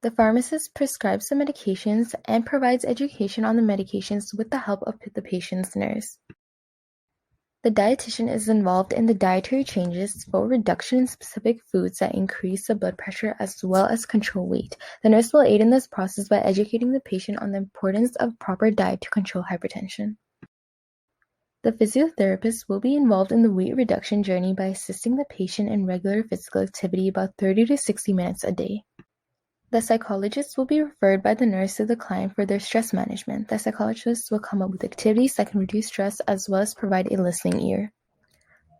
The pharmacist prescribes the medications and provides education on the medications with the help of the patient's nurse. The dietitian is involved in the dietary changes for reduction in specific foods that increase the blood pressure as well as control weight. The nurse will aid in this process by educating the patient on the importance of proper diet to control hypertension. The physiotherapist will be involved in the weight reduction journey by assisting the patient in regular physical activity about 30 to 60 minutes a day. The psychologist will be referred by the nurse to the client for their stress management. The psychologist will come up with activities that can reduce stress as well as provide a listening ear.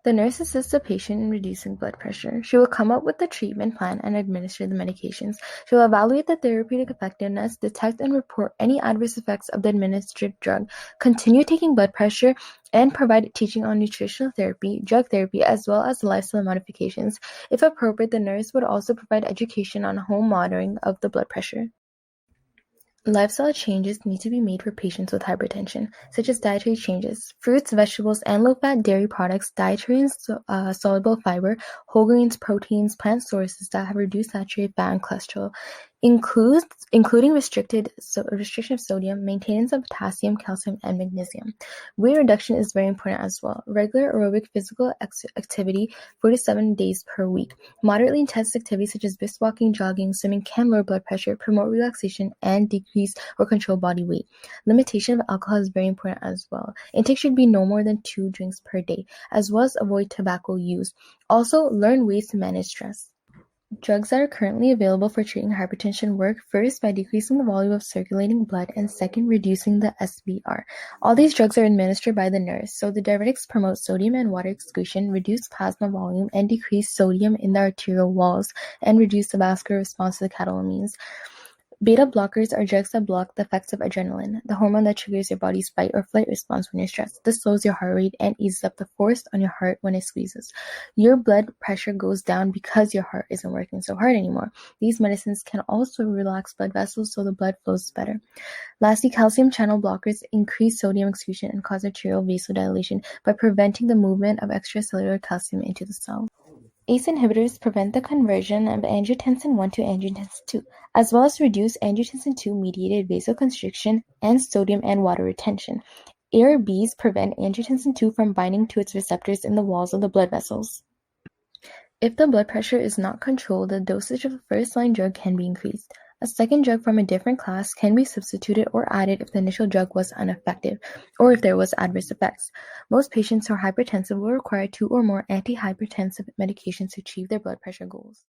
The nurse assists the patient in reducing blood pressure. She will come up with the treatment plan and administer the medications. She will evaluate the therapeutic effectiveness, detect and report any adverse effects of the administered drug, continue taking blood pressure, and provide teaching on nutritional therapy, drug therapy, as well as lifestyle modifications. If appropriate, the nurse would also provide education on home monitoring of the blood pressure. Lifestyle changes need to be made for patients with hypertension, such as dietary changes. Fruits, vegetables, and low-fat dairy products, dietary and soluble fiber, whole grains, proteins, plant sources that have reduced saturated fat and cholesterol, including restriction of sodium, maintenance of potassium, calcium, and magnesium. Weight reduction is very important as well. Regular aerobic physical activity 4 to 7 days per week. Moderately intense activities such as brisk walking, jogging, swimming can lower blood pressure, promote relaxation, and decrease or control body weight. Limitation of alcohol is very important as well. Intake should be no more than 2 drinks per day, as well as avoid tobacco use. Also, learn ways to manage stress. Drugs that are currently available for treating hypertension work first by decreasing the volume of circulating blood and second, reducing the SVR. All these drugs are administered by the nurse, so the diuretics promote sodium and water excretion, reduce plasma volume, and decrease sodium in the arterial walls, and reduce the vascular response to the catecholamines. Beta blockers are drugs that block the effects of adrenaline, the hormone that triggers your body's fight or flight response when you're stressed. This slows your heart rate and eases up the force on your heart when it squeezes. Your blood pressure goes down because your heart isn't working so hard anymore. These medicines can also relax blood vessels so the blood flows better. Lastly, calcium channel blockers increase sodium excretion and cause arterial vasodilation by preventing the movement of extracellular calcium into the cell. ACE inhibitors prevent the conversion of angiotensin I to angiotensin II, as well as reduce angiotensin II-mediated vasoconstriction and sodium and water retention. ARBs prevent angiotensin II from binding to its receptors in the walls of the blood vessels. If the blood pressure is not controlled, the dosage of the first-line drug can be increased. A second drug from a different class can be substituted or added if the initial drug was ineffective, or if there was adverse effects. Most patients who are hypertensive will require 2 or more antihypertensive medications to achieve their blood pressure goals.